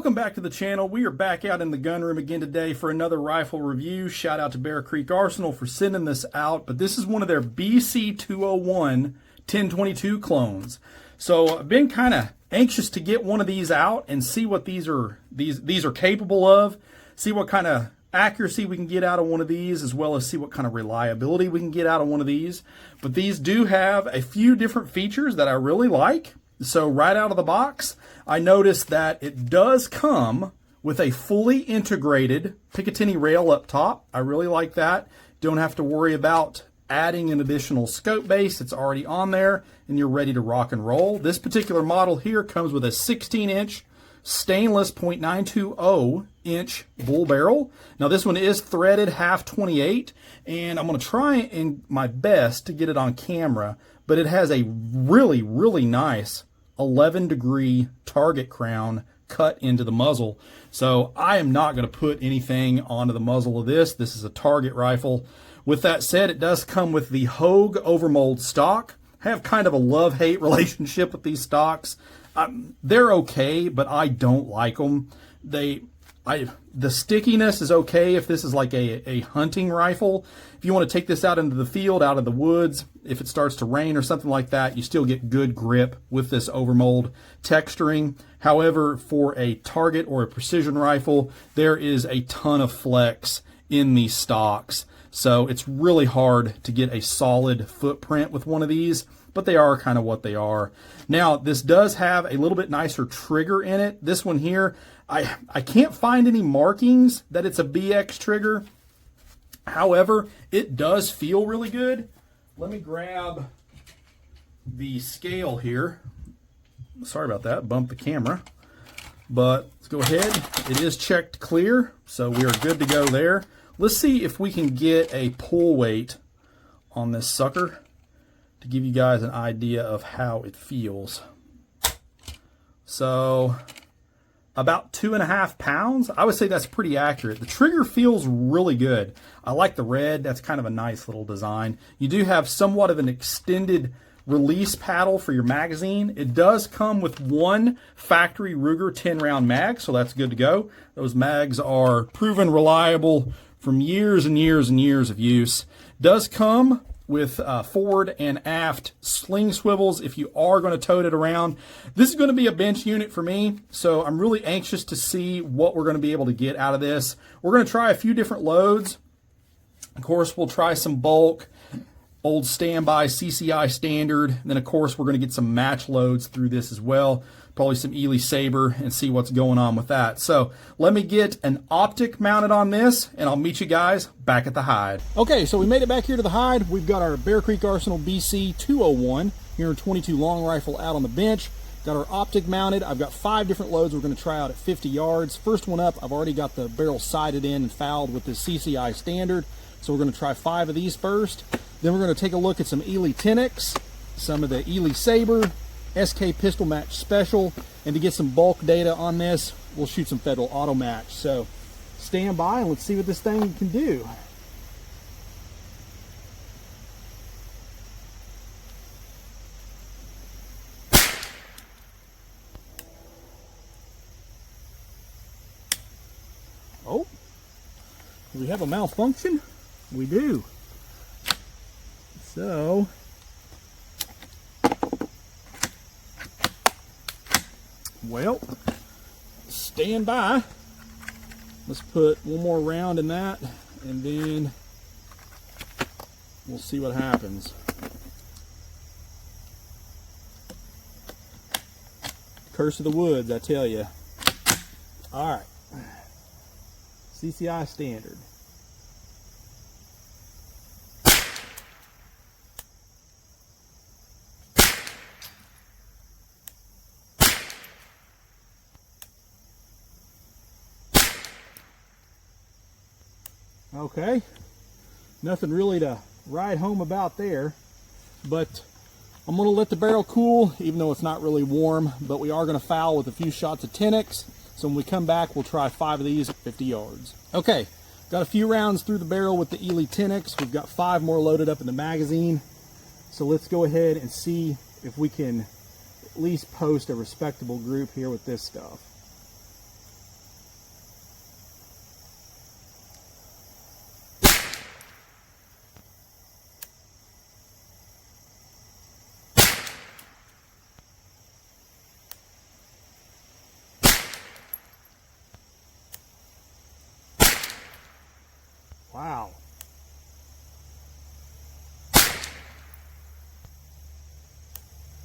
Welcome back to the channel. We are back out in the gun room again today for another rifle review. Shout out to Bear Creek Arsenal for sending this out, but this is one of their BC201 1022 clones. So I've been kind of anxious to get one of these out and see what these are capable of, see what kind of accuracy we can get out of one of these, as well as see what kind of reliability we can get out of one of these. But these do have a few different features that I really like. So right out of the box, I noticed that it does come with a fully integrated Picatinny rail up top. I really like that. Don't have to worry about adding an additional scope base. It's already on there and you're ready to rock and roll. This particular model here comes with a 16-inch stainless .920 inch bull barrel. Now this one is threaded half 28, and I'm going to try in my best to get it on camera, but it has a really, really nice 11-degree target crown cut into the muzzle. So I am not going to put anything onto the muzzle of this. This is a target rifle. With that said, it does come with the Hogue overmold stock. I have kind of a love-hate relationship with these stocks. They're okay, but I don't like them. The stickiness is okay if this is like a hunting rifle. If you want to take this out into the field, out of the woods, if it starts to rain or something like that, you still get good grip with this overmold texturing. However, for a target or a precision rifle, there is a ton of flex in these stocks. So it's really hard to get a solid footprint with one of these, but they are kind of what they are. Now, this does have a little bit nicer trigger in it. This one here, I can't find any markings that it's a BX trigger. However, it does feel really good. Let me grab the scale here. Sorry about that, bumped the camera. But let's go ahead. It is checked clear, so we are good to go there. Let's see if we can get a pull weight on this sucker to give you guys an idea of how it feels. So about 2.5 pounds. I would say that's pretty accurate. The trigger feels really good. I like the red. That's kind of a nice little design. You do have somewhat of an extended release paddle for your magazine. It does come with one factory Ruger 10-round mag, so that's good to go. Those mags are proven reliable from years and years and years of use. Does come with forward and aft sling swivels if you are going to tote it around. This is going to be a bench unit for me, so I'm really anxious to see what we're going to be able to get out of this. We're going to try a few different loads. Of course, we'll try some bulk, old standby CCI standard. And then, of course, we're going to get some match loads through this as well. Probably some Eley Saber and see what's going on with that. So let me get an optic mounted on this and I'll meet you guys back at the hide. Okay, so we made it back here to the hide. We've got our Bear Creek Arsenal BC201 here in 22 long rifle out on the bench. Got our optic mounted. I've got 5 different loads we're going to try out at 50 yards. First one up, I've already got the barrel sighted in and fouled with this CCI standard. So we're going to try 5 of these first. Then we're going to take a look at some Eley 10X, some of the Eley Saber, SK Pistol Match Special, and to get some bulk data on this, we'll shoot some Federal Auto Match. So stand by and let's see what this thing can do. Oh, do we have a malfunction? We do. So well, stand by. Let's put one more round in that and then we'll see what happens. Curse of the woods, I tell you. All right, CCI standard. Okay, nothing really to write home about there, but I'm going to let the barrel cool, even though it's not really warm, but we are going to foul with a few shots of 10X. So when we come back, we'll try 5 of these at 50 yards. Okay, got a few rounds through the barrel with the Eley 10X. We've got 5 more loaded up in the magazine. So let's go ahead and see if we can at least post a respectable group here with this stuff. Wow.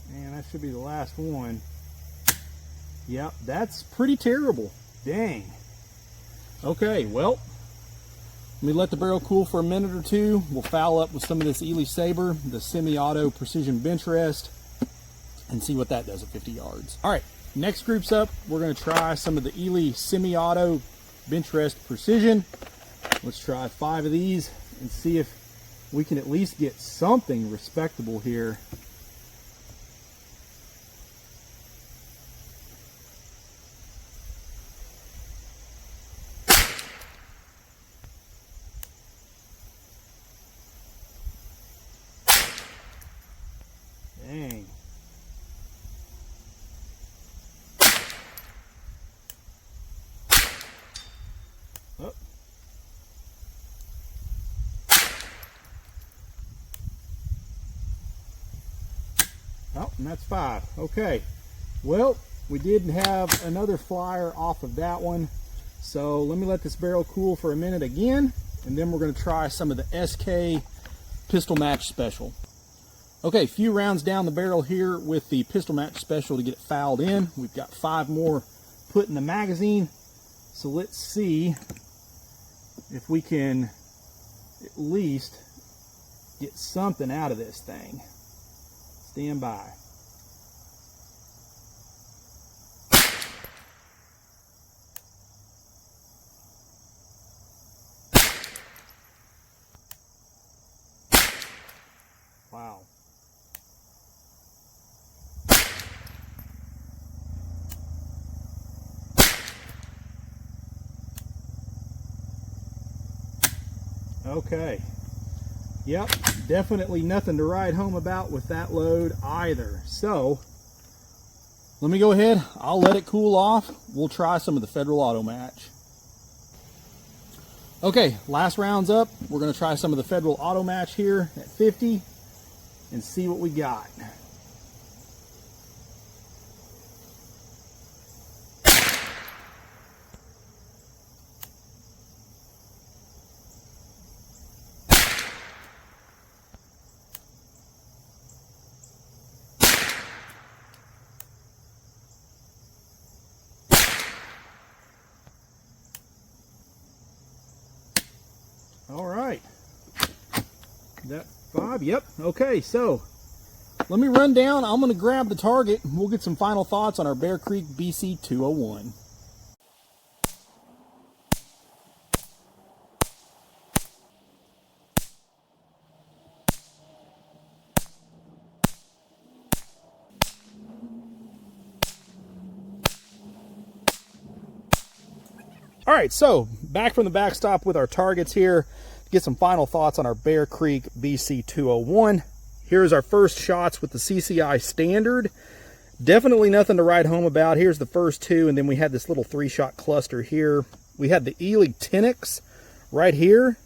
Man, that should be the last one. Yep, that's pretty terrible. Dang. Okay, well, let me let the barrel cool for a minute or two. We'll foul up with some of this Eley Saber, the semi-auto precision bench rest, and see what that does at 50 yards. All right, next group's up. We're going to try some of the Eley semi-auto bench rest precision. Let's try 5 of these and see if we can at least get something respectable here. Dang. Oh. Oh, and that's 5. Okay. Well, we did have another flyer off of that one. So let me let this barrel cool for a minute again, and then we're going to try some of the SK Pistol Match Special. Okay, a few rounds down the barrel here with the Pistol Match Special to get it fouled in. We've got 5 more put in the magazine. So let's see if we can at least get something out of this thing. Stand by. Wow. Okay. Yep, definitely nothing to ride home about with that load either. So, let me go ahead. I'll let it cool off. We'll try some of the Federal Auto Match. Okay, last round's up. We're going to try some of the Federal Auto Match here at 50 and see what we got. All right, that 5, yep. Okay, so let me run down. I'm going to grab the target. We'll get some final thoughts on our Bear Creek BC201. All right, so back from the backstop with our targets here. Get some final thoughts on our Bear Creek BC201. Here's our first shots with the CCI Standard. Definitely nothing to write home about. Here's the first 2, and then we had this little 3-shot cluster here. We had the Eley Tenix right here.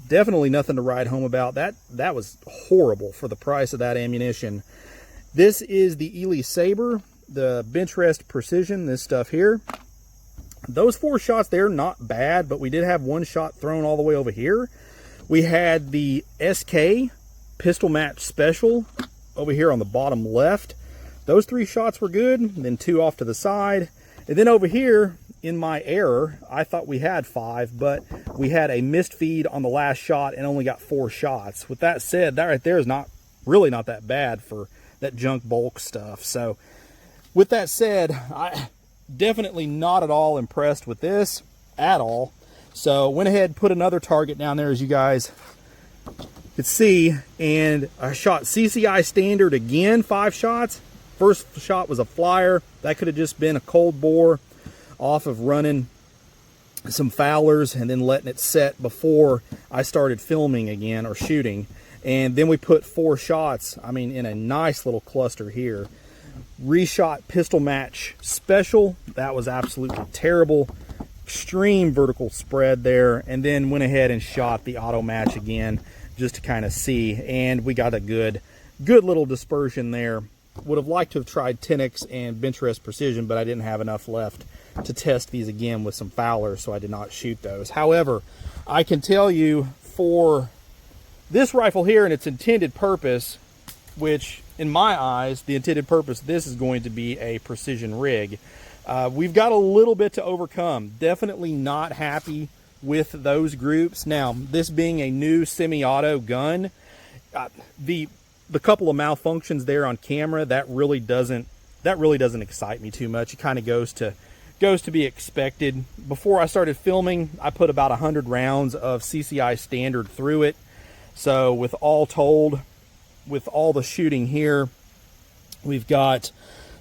Definitely nothing to write home about. That was horrible for the price of that ammunition. This is the Eley Saber, the bench rest precision, this stuff here. Those 4 shots there, not bad, but we did have 1 shot thrown all the way over here. We had the SK Pistol Match Special over here on the bottom left. Those 3 shots were good, then 2 off to the side. And then over here, in my error, I thought we had 5, but we had a missed feed on the last shot and only got 4 shots. With that said, that right there is really not that bad for that junk bulk stuff. So with that said, I definitely not at all impressed with this at all. So went ahead and put another target down there, as you guys could see, and I shot CCI Standard again, 5 shots. First shot was a flyer. That could have just been a cold bore off of running some foulers and then letting it set before I started filming again or shooting. And then we put 4 shots, I mean, in a nice little cluster here. Reshot Pistol Match Special, that was absolutely terrible. Extreme vertical spread there, and then went ahead and shot the Auto Match again just to kind of see, and we got a good little dispersion there would have liked to have tried 10X and bench rest precision, but I didn't have enough left to test these again with some Fowlers, so I did not shoot those. However, I can tell you for this rifle here and its intended purpose, which in my eyes, the intended purpose, this is going to be a precision rig. We've got a little bit to overcome. Definitely not happy with those groups. Now, this being a new semi-auto gun, the couple of malfunctions there on camera, that really doesn't excite me too much. It kind of goes to be expected. Before I started filming, I put about 100 rounds of CCI standard through it. So with all told, with all the shooting here, we've got,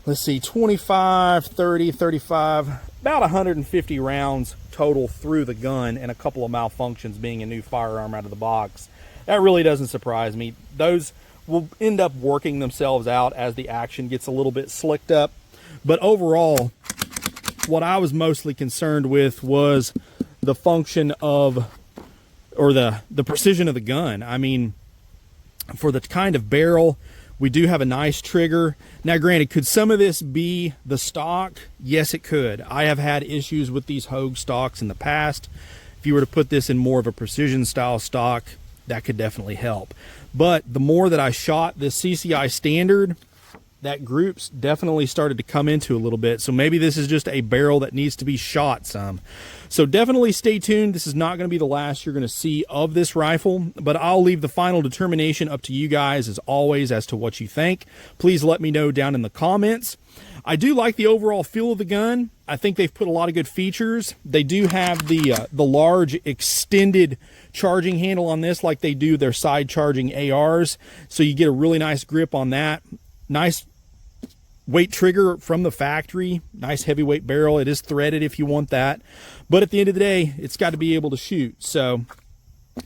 let's see, 25, 30, 35, about 150 rounds total through the gun, and a couple of malfunctions being a new firearm out of the box. That really doesn't surprise me. Those will end up working themselves out as the action gets a little bit slicked up. But overall, what I was mostly concerned with was the function of, or the precision of the gun. I mean, for the kind of barrel, we do have a nice trigger. Now, granted, could some of this be the stock? Yes, it could. I have had issues with these Hogue stocks in the past. If you were to put this in more of a precision style stock, that could definitely help. But the more that I shot this CCI standard, that groups definitely started to come into a little bit. So maybe this is just a barrel that needs to be shot some. So definitely stay tuned. This is not going to be the last you're going to see of this rifle, but I'll leave the final determination up to you guys as always as to what you think. Please let me know down in the comments. I do like the overall feel of the gun. I think they've put a lot of good features. They do have the large extended charging handle on this, like they do their side charging ARs. So you get a really nice grip on that. Nice weight trigger from the factory. Nice heavyweight barrel. It is threaded if you want that. But at the end of the day, it's got to be able to shoot. So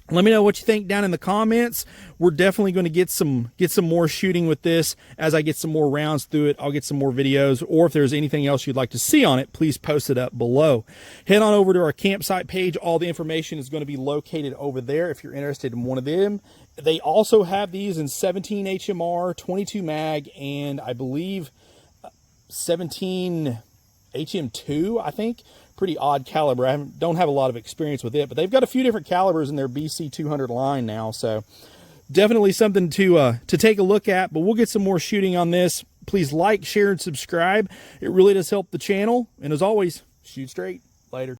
let me know what you think down in the comments. We're definitely going to get some more shooting with this. As I get some more rounds through it, I'll get some more videos, or if there's anything else you'd like to see on it, please post it up below. Head on over to our campsite page. All the information is going to be located over there if you're interested in one of them. They also have these in 17 HMR, 22 mag, and I believe 17 HM2, I think. Pretty odd caliber. I don't have a lot of experience with it, but they've got a few different calibers in their BC200 line now, so definitely something to take a look at. But we'll get some more shooting on this. Please like, share, and subscribe. It really does help the channel. And as always, shoot straight. Later.